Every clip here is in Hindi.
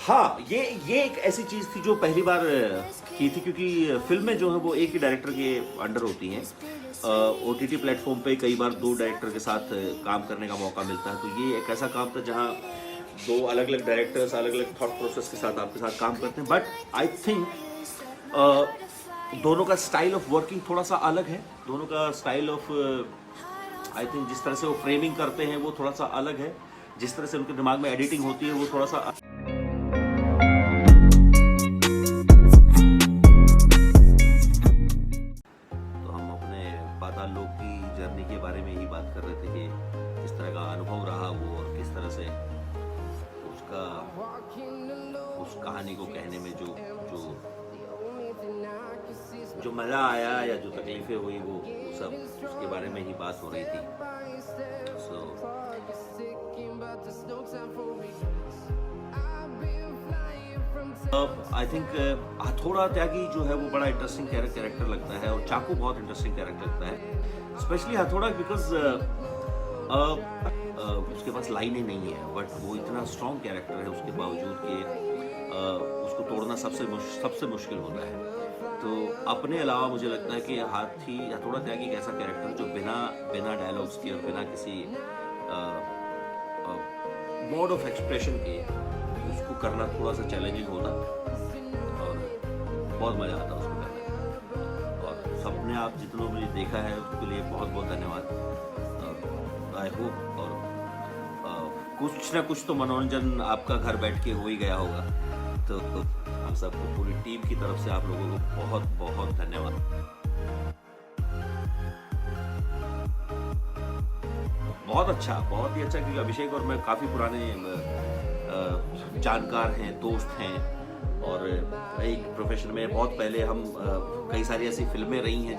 हाँ, ये एक ऐसी चीज़ थी जो पहली बार की थी, क्योंकि फ़िल्में जो हैं वो एक ही डायरेक्टर के अंडर होती हैं। ओटीटी प्लेटफ़ॉर्म पे कई बार 2 डायरेक्टर के साथ काम करने का मौका मिलता है, तो ये एक ऐसा काम था जहाँ 2 अलग-अलग डायरेक्टर्स अलग-अलग थॉट प्रोसेस के साथ आपके साथ काम करते हैं। बट आई थिंक दोनों का स्टाइल ऑफ वर्किंग थोड़ा-सा अलग है। दोनों का स्टाइल ऑफ आई थिंक जिस तरह से वो फ्रेमिंग करते हैं वो थोड़ा-सा अलग है। जिस तरह से उनके दिमाग में एडिटिंग होती है वो थोड़ा-सा पाताल लोक की जर्नी के बारे में ही बात कर रहे थे कि किस तरह का अनुभव रहा वो और किस तरह से उसका उस कहानी को कहने में जो जो जो मज़ा आया या जो तकलीफ़ें हुई वो सब उसके बारे में ही बात हो रही थी। सो आई थिंक हथौड़ा त्यागी जो है वो बड़ा इंटरेस्टिंग कैरेक्टर लगता है, और चाकू बहुत इंटरेस्टिंग कैरेक्टर लगता है, स्पेशली हथौड़ा बिकॉज उसके पास लाइनें नहीं है, बट वो इतना स्ट्रॉन्ग कैरेक्टर है उसके बावजूद कि उसको तोड़ना सबसे मुश्किल होता है। तो अपने अलावा मुझे लगता है कि हथौड़ा त्यागी एक ऐसा कैरेक्टर जो बिना डायलॉग्स के और बिना किसी मोड ऑफ एक्सप्रेशन के उसको करना थोड़ा सा चैलेंजिंग होता और बहुत मज़ा आता उसको करने में। और सबने आप जितनों ने देखा है उसके लिए बहुत बहुत धन्यवाद। आई होप और कुछ ना कुछ तो मनोरंजन आपका घर बैठ के हो ही गया होगा। तो हम सबको पूरी टीम की तरफ से आप लोगों को बहुत बहुत धन्यवाद। बहुत ही अच्छा, क्योंकि अभिषेक और मैं काफ़ी पुराने जानकार हैं, दोस्त हैं, और एक प्रोफेशन में बहुत पहले हम कई सारी ऐसी फिल्में रही हैं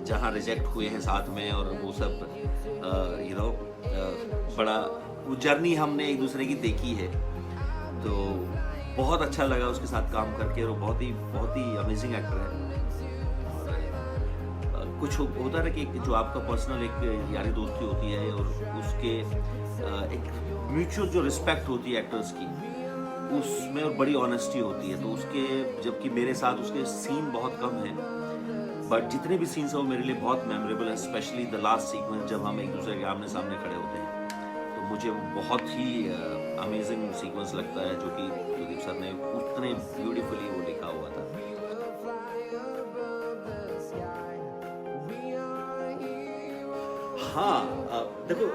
जहाँ रिजेक्ट हुए हैं साथ में, और वो सब बड़ा वो जर्नी हमने एक दूसरे की देखी है। तो बहुत अच्छा लगा उसके साथ काम करके, और वो बहुत ही अमेजिंग एक्टर है। कुछ होता है कि जो आपका पर्सनल एक यारी दोस्ती होती है और उसके एक म्यूचुअल जो रिस्पेक्ट होती है एक्टर्स की, उसमें और बड़ी ऑनेस्टी होती है। तो उसके जबकि मेरे साथ उसके सीन बहुत कम हैं, बट जितने भी सीन्स हैं वो मेरे लिए बहुत मेमोरेबल है, स्पेशली द लास्ट सीक्वेंस जब हम एक दूसरे के आमने सामने खड़े होते हैं। तो मुझे वो बहुत ही अमेजिंग सीक्वेंस लगता है, जो कि सुदीप सर ने उतने ब्यूटीफुली वो लिखा हुआ था। हाँ, देखो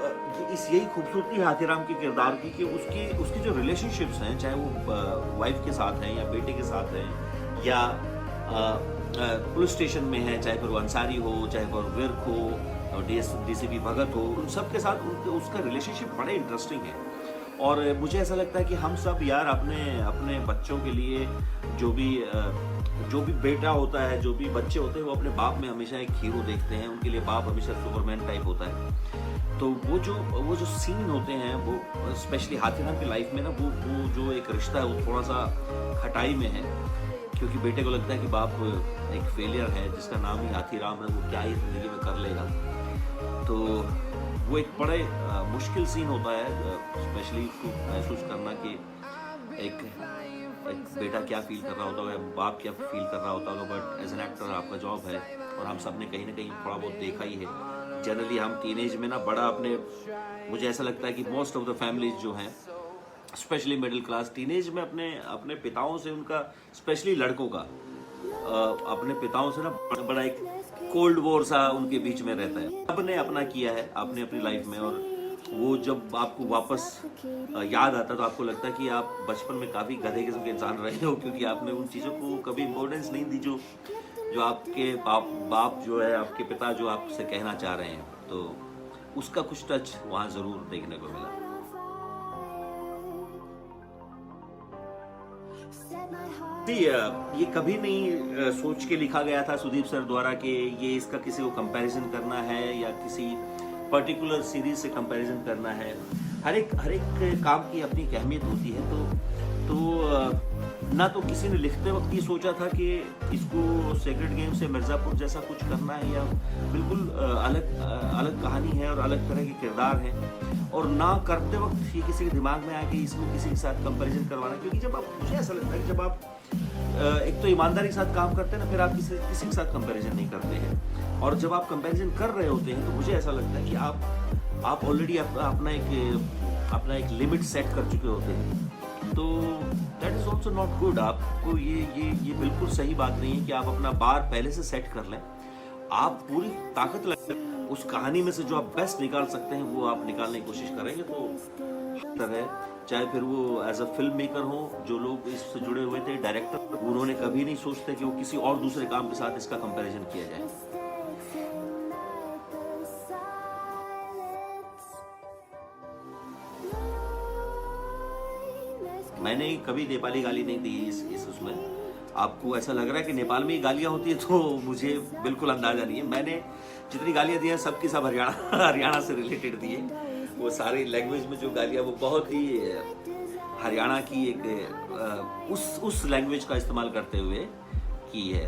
यही खूबसूरती है हाथीराम के किरदार की कि उसकी जो रिलेशनशिप्स हैं, चाहे वो वाइफ के साथ हैं या बेटे के साथ हैं या पुलिस स्टेशन में है, चाहे फिर वो अंसारी हो, चाहे फिर विर्क हो और डीसीपी भगत हो, उन सब के साथ उसका रिलेशनशिप बड़े इंटरेस्टिंग है। और मुझे ऐसा लगता है कि हम सब यार अपने बच्चों के लिए जो भी बेटा होता है, जो भी बच्चे होते हैं, वो अपने बाप में हमेशा एक हीरो देखते हैं। उनके लिए बाप हमेशा सुपरमैन टाइप होता है। तो वो जो सीन होते हैं वो स्पेशली हाथीराम की लाइफ में ना, वो जो एक रिश्ता है वो थोड़ा सा खटाई में है, क्योंकि बेटे को लगता है कि बाप एक फेलियर है जिसका नाम ही हाथीराम है, वो क्या ही ज़िंदगी में कर लेगा। तो वो एक बड़े मुश्किल सीन होता है, स्पेशली उसको महसूस करना कि एक बेटा क्या फील कर रहा होता होगा, बाप क्या फील कर रहा होता होगा। बट एज एन एक्टर आपका जॉब है, और हम सब ने कहीं ना कहीं थोड़ा बहुत देखा ही है। जनरली हम टीनेज में ना मुझे ऐसा लगता है कि मोस्ट ऑफ द फैमिलीज जो हैं, स्पेशली मिडिल क्लास, टीनेज में अपने पिताओं से, उनका स्पेशली लड़कों का अपने पिताओं से ना बड़ा एक कोल्ड वॉर सा उनके बीच में रहता है। सबने अपना किया है आपने अपनी लाइफ में, और वो जब आपको वापस याद आता है तो आपको लगता है कि आप बचपन में काफ़ी गधे किस्म के इंसान रहे हो, क्योंकि आपने उन चीज़ों को कभी इम्पोर्टेंस नहीं दी जो आपके बाप जो है, आपके पिता जो आपसे कहना चाह रहे हैं। तो उसका कुछ टच वहाँ ज़रूर देखने को मिला। ये कभी नहीं सोच के लिखा गया था सुदीप सर द्वारा कि ये इसका किसी को कंपैरिजन करना है या किसी पर्टिकुलर सीरीज से कंपैरिजन करना है। हर एक काम की अपनी अहमियत होती है। तो ना तो किसी ने लिखते वक्त ये सोचा था कि इसको सेक्रेड गेम से मिर्ज़ापुर जैसा कुछ करना है, या बिल्कुल अलग कहानी है और अलग तरह के किरदार हैं। और ना करते वक्त ये किसी के दिमाग में आए कि इसको किसी के साथ कंपैरिजन करवाना, क्योंकि जब आप, मुझे ऐसा लगता है कि जब आप एक तो ईमानदारी के साथ काम करते हैं ना, फिर आप किसी के साथ कंपैरिजन नहीं करते हैं। और जब आप कंपैरिजन कर रहे होते हैं तो मुझे ऐसा लगता है कि आप ऑलरेडी अपना एक लिमिट सेट कर चुके होते हैं, तो that is also not good. आपको ये बिल्कुल सही बात नहीं है कि आप अपना बार पहले से सेट कर लें। आप पूरी ताकत लगा उस कहानी में से जो आप बेस्ट निकाल सकते हैं वो आप निकालने की कोशिश करेंगे, तो बेहतर है। चाहे फिर वो एज अ फिल्म मेकर हो, जो लोग इससे जुड़े हुए थे, डायरेक्टर, उन्होंने कभी नहीं सोचते कि वो किसी और दूसरे काम के साथ इसका कंपैरिजन किया जाए। मैंने कभी नेपाली गाली नहीं दी इस उसमें। आपको ऐसा लग रहा है कि नेपाल में ही गालियाँ होती है, तो मुझे बिल्कुल अंदाज़ा नहीं है। मैंने जितनी गालियाँ दी हैं सबकी सब हरियाणा से रिलेटेड दी है। वो सारी लैंग्वेज में जो गालियाँ, वो बहुत ही हरियाणा की एक उस लैंग्वेज का इस्तेमाल करते हुए की है।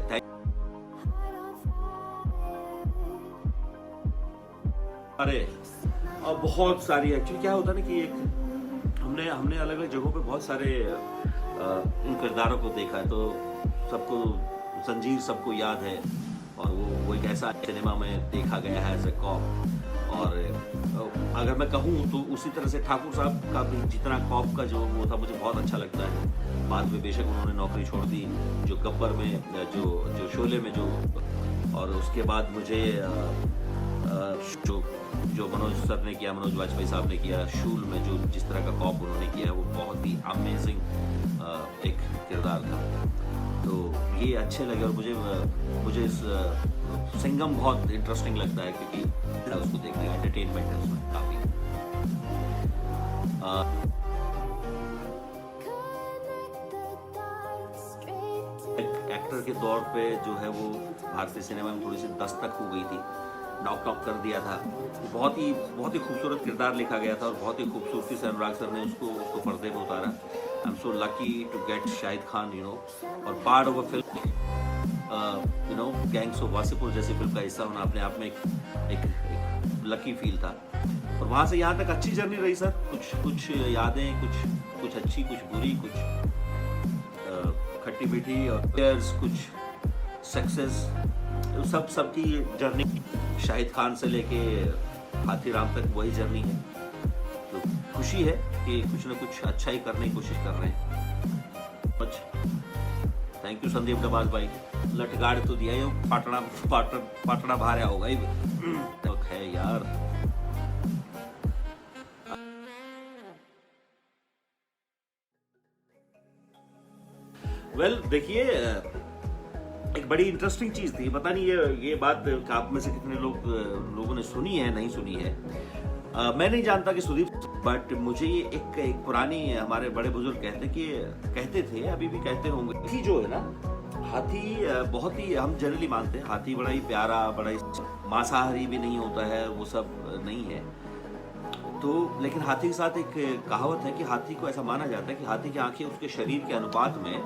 अरे अब बहुत सारी, एक्चुअली क्या होता है ना कि एक हमने अलग अलग जगहों पे बहुत सारे इन किरदारों को देखा है, तो सबको जंजीर सबको याद है, और वो एक ऐसा सिनेमा में देखा गया है एज ए कॉप। और अगर मैं कहूँ तो उसी तरह से ठाकुर साहब का भी जितना कॉप का जो वो था, मुझे बहुत अच्छा लगता है। बाद में बेशक उन्होंने नौकरी छोड़ दी, जो गब्बर में, जो शोले में, जो, और उसके बाद मुझे जो मनोज सर ने किया, मनोज वाजपेयी साहब ने किया शूल में, जो जिस तरह का कॉप उन्होंने किया, वो बहुत ही अमेजिंग एक किरदार था। तो ये अच्छे लगे, और मुझे इस सिंघम बहुत इंटरेस्टिंग लगता है, क्योंकि उसको देखने का एंटरटेनमेंट है उसमें काफ़ी। एक्टर के तौर पे जो है वो भारतीय सिनेमा में थोड़ी सी दस्तक हो गई थी, नॉक कर दिया था। बहुत ही खूबसूरत किरदार लिखा गया था, और बहुत ही खूबसूरती से अनुराग सर ने उसको पर्दे पे उतारा। I am so lucky to get Shahid Khan, और part of a film, gangs of Wasseypur जैसी फिल्म का हिस्सा होना अपने आप में एक लकी फील था। और वहाँ से यहाँ तक अच्छी जर्नी रही सर। कुछ यादें, कुछ अच्छी, कुछ बुरी, कुछ खट्टी मीठी, और कुछ सक्सेस, सबकी जर्नी शाहिद खान से लेके हाथीराम तक वही जर्नी है। तो खुशी है कि कुछ ना कुछ अच्छा ही करने की कोशिश कर रहे हैं। थैंक यू संदीप डबाज भाई, लटगाड़ तो दिया ही, पाटना बाहर होगा ही तो है यार। वेल देखिए, एक बड़ी इंटरेस्टिंग चीज़ थी, पता नहीं ये बात आप में से कितने लोगों ने सुनी है, नहीं सुनी है। मैं नहीं जानता कि सुदीप, बट मुझे ये एक पुरानी, हमारे बड़े बुजुर्ग कहते थे, अभी भी कहते होंगे, हाथी जो है ना, हाथी बहुत ही, हम जनरली मानते हैं हाथी बड़ा ही प्यारा, बड़ा ही मांसाहारी भी नहीं होता है, वो सब नहीं है। तो लेकिन हाथी के साथ एक कहावत है कि हाथी को ऐसा माना जाता है कि हाथी की आंखें उसके शरीर के अनुपात में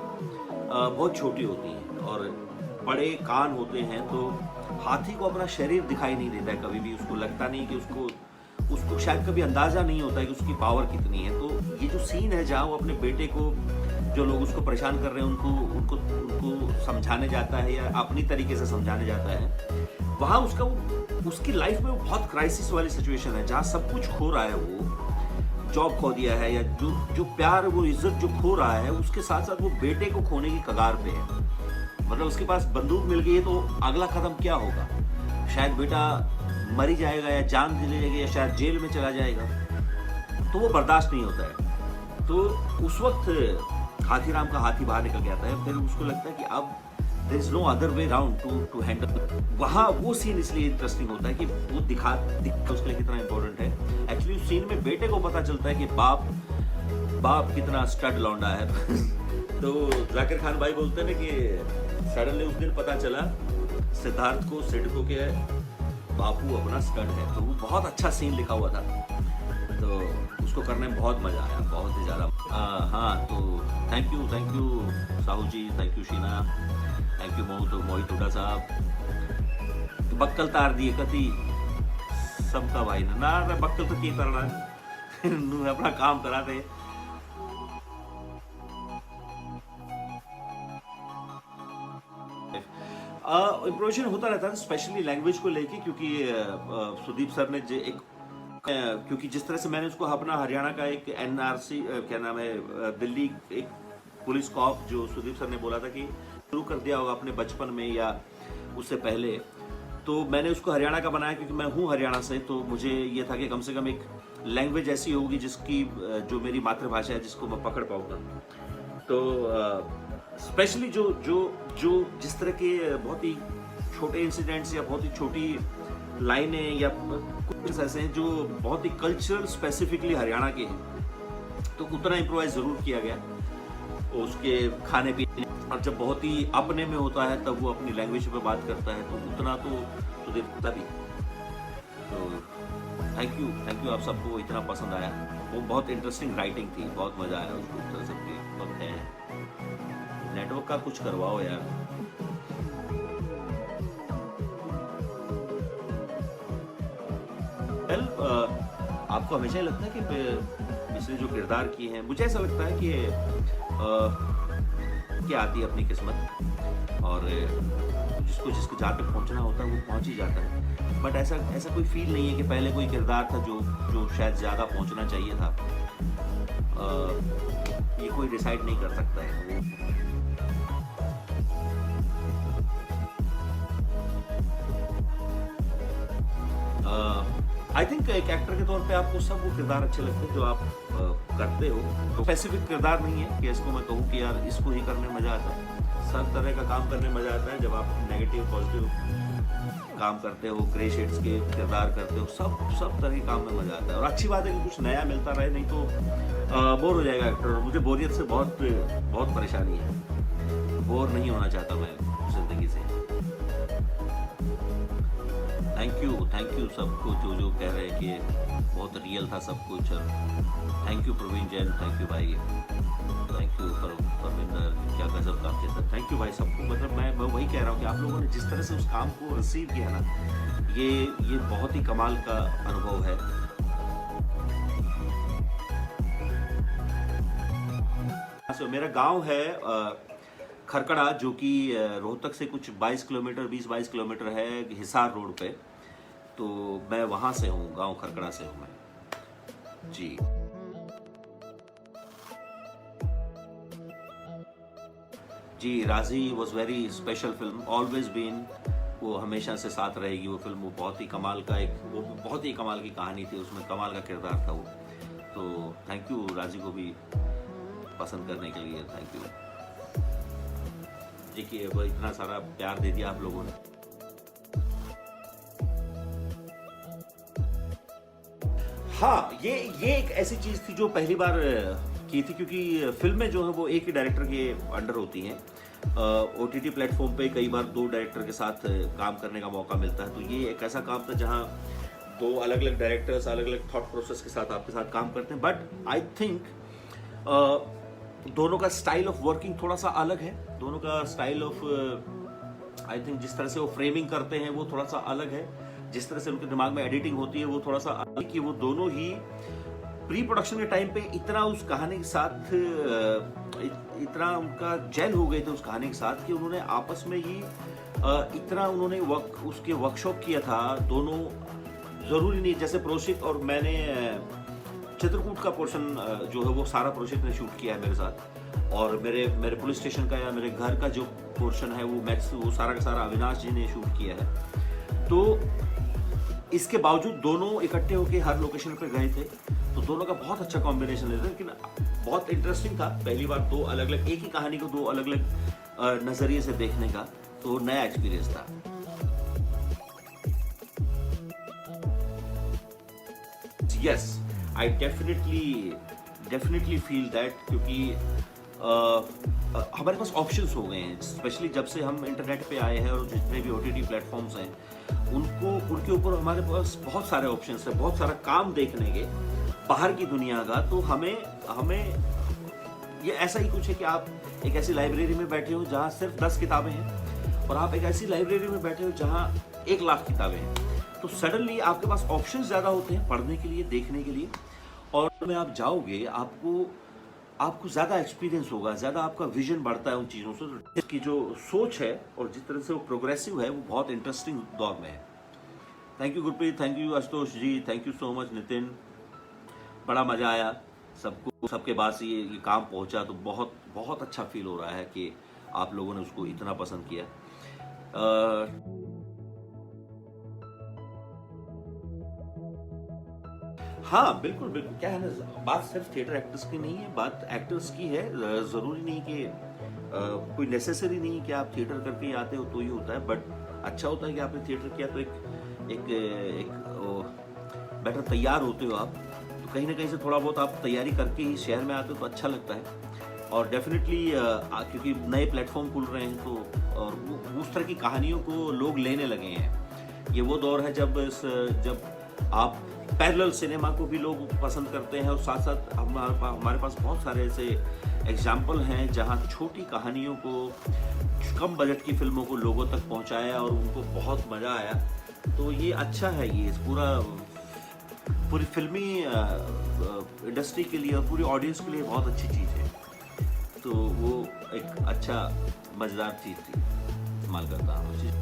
बहुत छोटी होती हैं, और बड़े कान होते हैं, तो हाथी को अपना शरीर दिखाई नहीं देता है कभी भी। उसको लगता नहीं कि उसको शायद कभी अंदाज़ा नहीं होता है कि उसकी पावर कितनी है। तो ये जो सीन है जहाँ वो अपने बेटे को, जो लोग उसको परेशान कर रहे हैं, उनको समझाने जाता है या अपनी तरीके से समझाने जाता है, वहाँ उसकी लाइफ में बहुत क्राइसिस वाली सिचुएशन है, जहाँ सब कुछ खो रहा है, वो जॉब खो दिया है, या जो प्यार, वो इज्जत जो खो रहा है, उसके साथ साथ वो बेटे को खोने की कगार पे है। मतलब उसके पास बंदूक मिल गई है, तो अगला कदम क्या होगा? शायद बेटा मर ही जाएगा, या जान दे लेगा, या शायद जेल में चला जाएगा, तो वो बर्दाश्त नहीं होता है। तो उस वक्त हाथीराम का हाथी बाहर निकल जाता है, फिर उसको लगता है कि अब there is no other way round to handle. वहाँ वो सीन इसलिए इंटरेस्टिंग होता है कि वो दिखा उसके लिए कितना इंपॉर्टेंट है। एक्चुअली उस सीन में बेटे को पता चलता है कि बाप कितना स्टड लौंडा है। तो जाकिर खान भाई बोलते हैं कि सडनली उस दिन पता चला सिद्धार्थ को, सिड को, कि बापू अपना स्टड है। तो वो बहुत अच्छा सीन लिखा हुआ था, तो उसको करने में बहुत मज़ा आया, बहुत ही ज़्यादा। हाँ, तो thank you Sahu ji, thank you Sheena, thank you Mohit Hooda साहब। बक्कल तार दिए कति सबका भाई ना बक्कल तो की तरना अपना काम कराते। इम्प्रोविज़ेशन होता रहता है स्पेशली लैंग्वेज को लेके, क्योंकि सुदीप सर ने क्योंकि जिस तरह से मैंने उसको अपना हरियाणा का एक एनआरसी क्या नाम है दिल्ली एक पुलिस कॉप जो सुदीप सर ने बोला था कि शुरू कर दिया होगा अपने बचपन में या उससे पहले, तो मैंने उसको हरियाणा का बनाया क्योंकि मैं हूँ हरियाणा से। तो मुझे ये था कि कम से कम एक लैंग्वेज ऐसी होगी जिसकी जो मेरी मातृभाषा है जिसको मैं पकड़ पाऊँगा। तो स्पेशली जो जो जो जिस तरह के बहुत ही छोटे इंसिडेंट्स या बहुत ही छोटी लाइनें या कुछ ऐसे हैं जो बहुत ही कल्चरल स्पेसिफिकली हरियाणा के हैं, तो उतना इम्प्रोवाइज ज़रूर किया गया उसके खाने पीने। और जब बहुत ही अपने में होता है तब वो अपनी लैंग्वेज में बात करता है, तो उतना तो देखता भी। तो थैंक यू आप सबको इतना पसंद आया। वो बहुत इंटरेस्टिंग राइटिंग थी, बहुत मज़ा आया उसको। सबके वक्त है नेटवर्क का कुछ करवाओ यार। वेल आपको हमेशा ही लगता है कि इसने जो किरदार किए हैं, मुझे ऐसा लगता है कि क्या आती है अपनी किस्मत और जिसको जहाँ पे पहुँचना होता है वो पहुँच ही जाता है। बट ऐसा कोई फील नहीं है कि पहले कोई किरदार था जो शायद ज़्यादा पहुँचना चाहिए था। ये कोई डिसाइड नहीं कर सकता है। आई थिंक एक एक्टर के तौर पे आपको सब वो किरदार अच्छे लगते हैं जो आप करते हो। तो स्पेसिफिक किरदार नहीं है कि इसको मैं कहूँ कि यार इसको ही करने में मज़ा आता है। सब तरह का काम करने में मज़ा आता है जब आप नेगेटिव पॉजिटिव काम करते हो, ग्रे शेड्स के किरदार करते हो, सब तरह के काम में मज़ा आता है। और अच्छी बात है कि कुछ नया मिलता रहे, नहीं तो बोर हो जाएगा एक्टर। मुझे बोरियत से बहुत परेशानी है, बोर नहीं होना चाहता मैं ज़िंदगी से। थैंक यू सबको जो कह रहे हैं कि बहुत रियल था सब कुछ। और thank you Praveen Jain, thank you भाई, थैंक यू परविंदर, क्या गजब काम किया था। थैंक यू भाई सबको। मतलब मैं वही कह रहा हूँ कि आप लोगों ने जिस तरह से उस काम को रिसीव किया ना, ये बहुत ही कमाल का अनुभव है। मेरा गांव है खरकड़ा, जो कि रोहतक से कुछ 20-22 किलोमीटर है हिसार रोड पे। तो मैं वहाँ से हूँ, गांव खरकड़ा से हूँ मैं जी। जी Raazi was very special film, always been. वो हमेशा से साथ रहेगी वो फिल्म। वो बहुत ही कमाल की कहानी थी, उसमें कमाल का किरदार था वो। तो थैंक यू राजी को भी पसंद करने के लिए, थैंक यू। देखिए वो इतना सारा प्यार दे दिया आप लोगों ने। हाँ, ये एक ऐसी चीज थी जो पहली बार की थी, क्योंकि फिल्में जो है वो एक ही डायरेक्टर के अंडर होती हैं। OTT प्लेटफॉर्म पे कई बार 2 डायरेक्टर के साथ काम करने का मौका मिलता है। तो ये एक ऐसा काम था जहाँ 2 अलग-अलग डायरेक्टर्स अलग अलग थॉट प्रोसेस के साथ आपके साथ काम करते हैं। बट आई थिंक दोनों का स्टाइल ऑफ वर्किंग थोड़ा सा अलग है। दोनों का स्टाइल ऑफ आई थिंक जिस तरह से वो फ्रेमिंग करते हैं वो थोड़ा सा अलग है। जिस तरह से उनके दिमाग में एडिटिंग होती है वो थोड़ा सा अलग, कि वो दोनों ही प्री प्रोडक्शन के टाइम पे इतना उस कहानी के साथ इतना उनका जेल हो गए थे उस कहानी के साथ कि उन्होंने आपस में ही इतना उन्होंने उसके वर्कशॉप किया था दोनों। जरूरी नहीं, जैसे प्रोशिक और मैंने चित्रकूट का पोर्शन जो है वो सारा प्रोजेक्ट ने शूट किया है मेरे साथ, और मेरे पुलिस स्टेशन का या मेरे घर का जो पोर्शन है वो सारा का सारा अविनाश जी ने शूट किया है। तो इसके बावजूद दोनों इकट्ठे होकर हर लोकेशन पर गए थे, तो दोनों का बहुत अच्छा कॉम्बिनेशन है। लेकिन बहुत इंटरेस्टिंग था पहली बार 2 अलग-अलग एक ही कहानी को 2 अलग-अलग नजरिए से देखने का, तो नया एक्सपीरियंस था। Yes, I definitely feel that, क्योंकि हमारे पास ऑप्शंस हो गए हैं, स्पेशली जब से हम इंटरनेट पे आए हैं और जितने भी OTT प्लेटफॉर्म्स हैं उनके ऊपर हमारे पास बहुत सारे ऑप्शंस हैं, बहुत सारा काम देखने के बाहर की दुनिया का। तो हमें ये ऐसा ही कुछ है कि आप एक ऐसी लाइब्रेरी में बैठे हो जहाँ सिर्फ 10 किताबें हैं, और आप एक ऐसी लाइब्रेरी में बैठे हो जहाँ 1 लाख किताबें हैं। तो सडनली आपके पास ऑप्शंस ज़्यादा होते हैं पढ़ने के लिए, देखने के लिए, और में आप जाओगे, आपको आपको ज़्यादा एक्सपीरियंस होगा, ज़्यादा आपका विजन बढ़ता है उन चीज़ों से। तो इसकी जो सोच है और जिस तरह से वो प्रोग्रेसिव है, वो बहुत इंटरेस्टिंग दौर में है। Thank you Gurpreet, thank you Ashutosh ji, thank you so much Nitin. बड़ा मज़ा आया, सबको सबके पास ये काम पहुंचा, तो बहुत बहुत अच्छा फील हो रहा है कि आप लोगों ने उसको इतना पसंद किया। हाँ, बिल्कुल, बिल्कुल। क्या है ना, बात सिर्फ थिएटर एक्टर्स की नहीं है, बात एक्टर्स की है। ज़रूरी नहीं कि कोई नेसेसरी नहीं है कि आप थिएटर करके ही आते हो तो ही होता है, बट अच्छा होता है कि आपने थिएटर किया तो एक बेटर तैयार होते हो आप। तो कहीं न कहीं से थोड़ा बहुत आप तैयारी करके ही शहर में आते हो तो अच्छा लगता है। और डेफ़िनेटली क्योंकि नए प्लेटफ़ॉर्म खुल रहे हैं, तो और वो उस तरह की कहानियों को लोग लेने लगे हैं। ये वो दौर है जब आप पैरेलल सिनेमा को भी लोग पसंद करते हैं, और साथ-साथ हमारे पास बहुत सारे ऐसे एग्ज़ाम्पल हैं जहाँ छोटी कहानियों को, कम बजट की फ़िल्मों को लोगों तक पहुँचाया और उनको बहुत मज़ा आया। तो ये अच्छा है, ये पूरी फ़िल्मी इंडस्ट्री के लिए और पूरी ऑडियंस के लिए बहुत अच्छी चीज़ है। तो वो एक अच्छा मज़ेदार चीज़ थी, इस्तेमाल करता हूँ उस चीज़।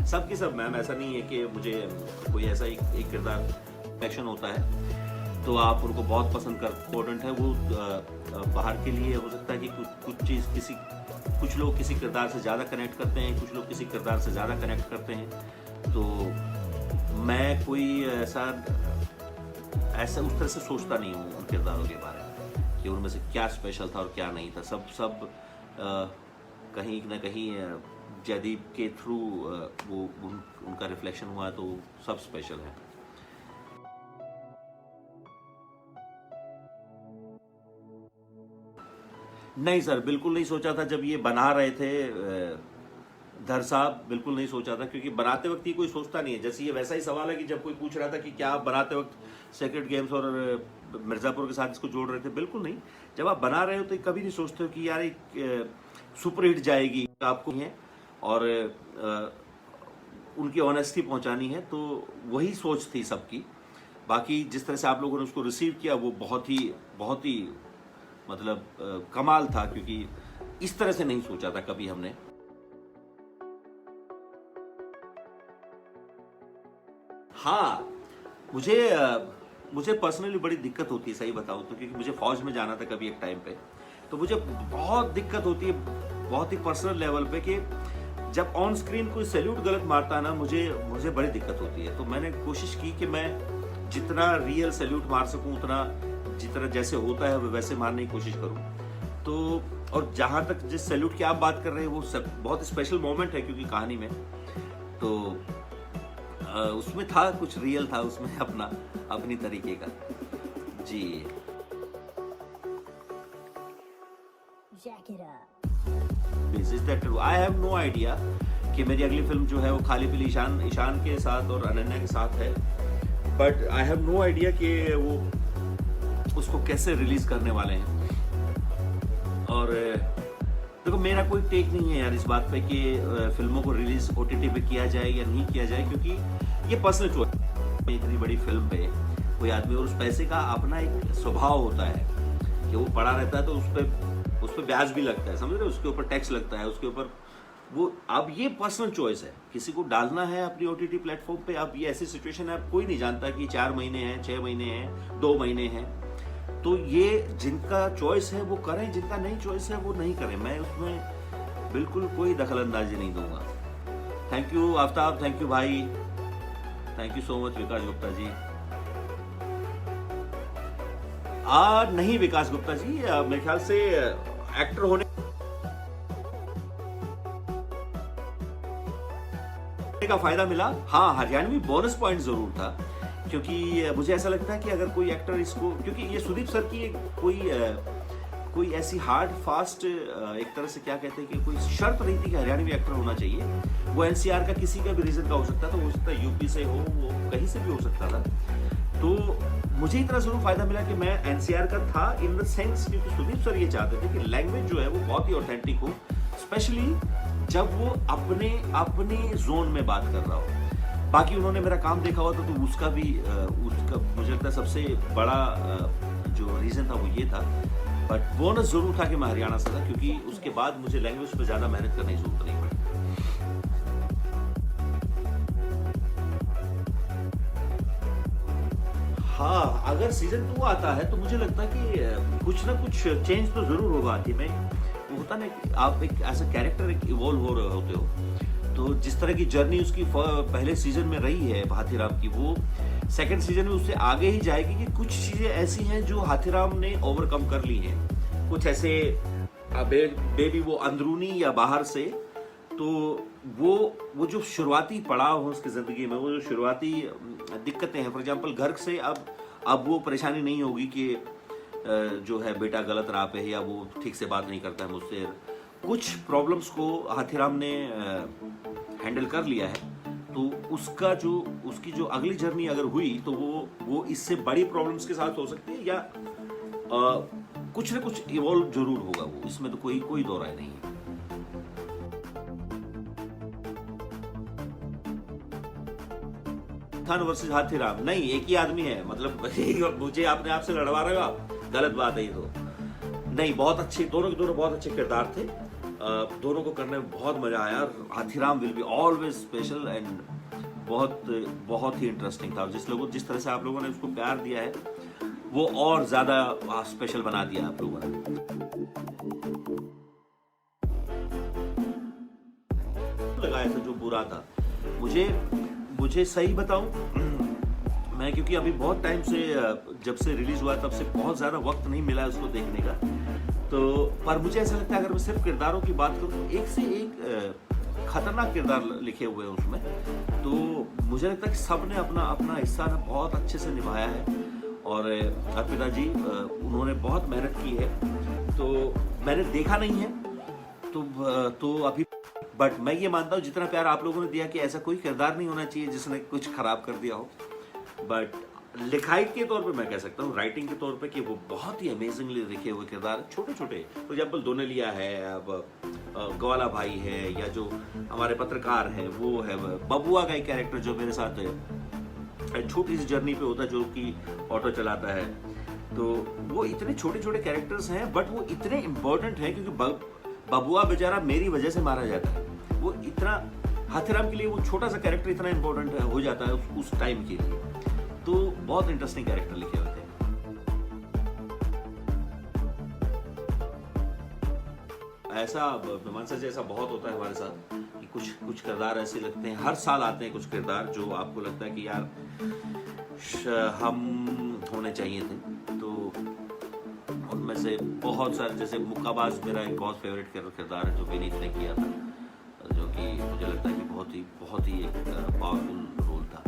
सबकी सब मैम, ऐसा नहीं है कि मुझे कोई ऐसा एक किरदार एक्शन होता है तो आप उनको बहुत पसंद कर इम्पोर्टेंट है। वो बाहर के लिए हो सकता है कि कुछ लोग किसी किरदार से ज़्यादा कनेक्ट करते हैं, कुछ लोग किसी किरदार से ज़्यादा कनेक्ट करते हैं। तो मैं कोई ऐसा उस तरह से सोचता नहीं हूँ उन किरदारों के बारे में कि उनमें से क्या स्पेशल था और क्या नहीं था। सब कहीं ना कहीं जयदीप के थ्रू वो उनका रिफ्लेक्शन हुआ, तो सब स्पेशल है। नहीं सर, बिल्कुल नहीं सोचा था जब ये बना रहे थे धर साहब, बिल्कुल नहीं सोचा था, क्योंकि बनाते वक्त ही कोई सोचता नहीं है। जैसे ये वैसा ही सवाल है कि जब कोई पूछ रहा था कि क्या आप बनाते वक्त सेक्रेड गेम्स और मिर्ज़ापुर के साथ इसको जोड़ रहे थे, बिल्कुल नहीं। जब आप बना रहे हो तो कभी नहीं सोचते हो कि यार एक सुपर हिट जाएगी, आपको है और उनकी ऑनेस्टी पहुंचानी है, तो वही सोच थी सबकी। बाकी जिस तरह से आप लोगों ने उसको रिसीव किया वो बहुत ही मतलब कमाल था, क्योंकि इस तरह से नहीं सोचा था कभी हमने। हाँ, मुझे पर्सनली बड़ी दिक्कत होती है, सही बताऊं तो, क्योंकि मुझे फौज में जाना था कभी एक टाइम पे, तो मुझे बहुत दिक्कत होती है, बहुत ही पर्सनल लेवल पे, कि जब ऑन स्क्रीन कोई सैल्यूट गलत मारता है ना, मुझे बड़ी दिक्कत होती है। तो मैंने कोशिश की कि मैं जितना रियल सैल्यूट मार सकूं, उतना जितना जैसे होता है वैसे मारने की कोशिश करूं। तो और जहां तक जिस सैल्यूट की आप बात कर रहे हैं, वो सब बहुत स्पेशल मोमेंट है क्योंकि कहानी में, तो उसमें था कुछ रियल था उसमें, अपनी तरीके का। जी, is that true? I have no idea कि मेरी अगली फिल्म जो है वो खाली पीली ईशान के साथ और अनन्या के साथ है, but I have no idea कि वो उसको कैसे रिलीज करने वाले हैं। और देखो, मेरा कोई टेक नहीं है यार इस बात पे कि फिल्मों को रिलीज ओटीटी पे किया जाए या नहीं किया जाए, क्योंकि ये पर्सनल चॉइस। इतनी बड़ी फिल्म पे कोई आदमी, और उस पैसे का अपना एक स्वभाव होता है कि वो पड़ा रहता है, तो उस पर ब्याज भी लगता है, समझ रहे हो, उसके ऊपर टैक्स लगता है, उसके ऊपर वो। अब ये पर्सनल चॉइस है, किसी को डालना है अपनी ओटीटी प्लेटफॉर्म पे। अब ये ऐसी सिचुएशन है, कोई नहीं जानता कि 4 महीने हैं, 6 महीने हैं, 2 महीने हैं। तो ये जिनका चॉइस है वो करें, जिनका नहीं चॉइस है वो नहीं करें। मैं उसमें बिल्कुल कोई दखलंदाजी नहीं दूंगा। Thank you Aftab, thank you भाई, थैंक यू सो मच विकास गुप्ता जी। नहीं विकास गुप्ता जी, मेरे ख्याल से एक्टर होने का फायदा मिला। हाँ, हरियाणवी बोनस पॉइंट जरूर था, क्योंकि मुझे ऐसा लगता है कि अगर कोई एक्टर इसको, क्योंकि ये सुदीप सर की कोई ऐसी हार्ड फास्ट एक तरह से क्या कहते हैं कि कोई शर्त नहीं थी कि हरियाणवी एक्टर होना चाहिए। वो एनसीआर का किसी का भी रीजन का हो सकता था, हो सकता है यूपी से हो, वो कहीं से भी हो सकता था। तो मुझे इतना जरूर फायदा मिला कि मैं एनसीआर का था, इन द सेंस क्योंकि सुदीप सर ये चाहते थे कि लैंग्वेज जो है वो बहुत ही ऑथेंटिक हो, स्पेशली जब वो अपने जोन में बात कर रहा हो। बाकी उन्होंने मेरा काम देखा हुआ था, तो उसका भी उसका मुझे लगता है सबसे बड़ा जो रीज़न था वो ये था। बट बोनस ज़रूर था कि मैं हरियाणा से था, क्योंकि उसके बाद मुझे लैंग्वेज पे ज़्यादा मेहनत करने की ज़रूरत नहीं पड़ी। हाँ, अगर सीज़न 2 आता है तो मुझे लगता है कि कुछ ना कुछ चेंज तो ज़रूर होगा हाथी में। वो होता ना कि आप एक एज़ अ कैरेक्टर एक इवॉल्व हो रहे होते हो। तो जिस तरह की जर्नी उसकी पहले सीज़न में रही है हाथीराम की, वो सेकंड सीज़न में उससे आगे ही जाएगी कि कुछ चीज़ें ऐसी हैं जो हाथीराम ने ओवरकम कर ली हैं। कुछ ऐसे बेबी वो अंदरूनी या बाहर से, तो वो जो शुरुआती पड़ाव है उसकी ज़िंदगी में, वो जो शुरुआती दिक्कतें हैं, फॉर एग्जांपल घर से अब वो परेशानी नहीं होगी कि जो है बेटा गलत राह पे है या वो ठीक से बात नहीं करता है मुझसे। कुछ प्रॉब्लम्स को हाथीराम ने हैंडल कर लिया है, तो उसकी जो अगली जर्नी अगर हुई तो वो इससे बड़ी प्रॉब्लम्स के साथ हो सकती है, या कुछ ना कुछ इवॉल्व जरूर होगा वो, इसमें तो कोई दो राय नहीं है। खान वर्सेस हाथीराम नहीं, एक ही आदमी है, मतलब मुझे अपने आप से लड़वा रहे हो आप, गलत बात है ये तो। नहीं, बहुत अच्छे दोनों के दोनों बहुत अच्छे किरदार थे। दोनों को करने में बहुत मजा आया। Hathiram will be always special and बहुत ही इंटरेस्टिंग था। जिस तरह से आप लोगों ने उसको प्यार दिया है, वो और ज्यादा स्पेशल बना दिया आप लोगों ने। लगाया था जो बुरा था, मुझे सही बताऊं, मैं क्योंकि अभी बहुत टाइम से जब से रिलीज हुआ तब से बहुत ज्यादा वक्त नहीं मिला है उसको देखने का, तो पर मुझे ऐसा लगता है अगर मैं सिर्फ किरदारों की बात करूं तो एक से एक खतरनाक किरदार लिखे हुए हैं उसमें। तो मुझे लगता है कि सब ने अपना अपना हिस्सा ना बहुत अच्छे से निभाया है, और अर्पिता जी उन्होंने बहुत मेहनत की है। तो मैंने देखा नहीं है तो अभी, बट मैं ये मानता हूँ जितना प्यार आप लोगों ने दिया कि ऐसा कोई किरदार नहीं होना चाहिए जिसने कुछ खराब कर दिया हो। बट लिखाई के तौर पे मैं कह सकता हूँ, राइटिंग के तौर पे, कि वो बहुत ही अमेजिंगली लिखे हुए किरदार, छोटे छोटे, फॉर एग्जाम्पल दोनेलिया है, अब ग्वाला भाई है, या जो हमारे पत्रकार है वो है, बबुआ का एक कैरेक्टर जो मेरे साथ है, छोटी सी जर्नी पे होता है, जो कि ऑटो चलाता है। तो वो इतने छोटे छोटे कैरेक्टर्स हैं, बट वो इतने इम्पोर्टेंट हैं क्योंकि बबुआ बेचारा मेरी वजह से मारा जाता है। वो इतना, हाथीराम के लिए वो छोटा सा कैरेक्टर इतना इम्पोर्टेंट हो जाता है उस टाइम के लिए। तो बहुत इंटरेस्टिंग कैरेक्टर लिखे हुए थे। ऐसा मानसा जी, ऐसा बहुत होता है हमारे साथ कि कुछ किरदार ऐसे लगते हैं, हर साल आते हैं कुछ किरदार जो आपको लगता है कि यार हम होने चाहिए थे। तो उनमें से बहुत सारे, जैसे मुक्काबाज मेरा एक बहुत फेवरेट किरदार है जो विनीत ने किया था, जो कि मुझे लगता है कि बहुत ही एक पावरफुल रोल था।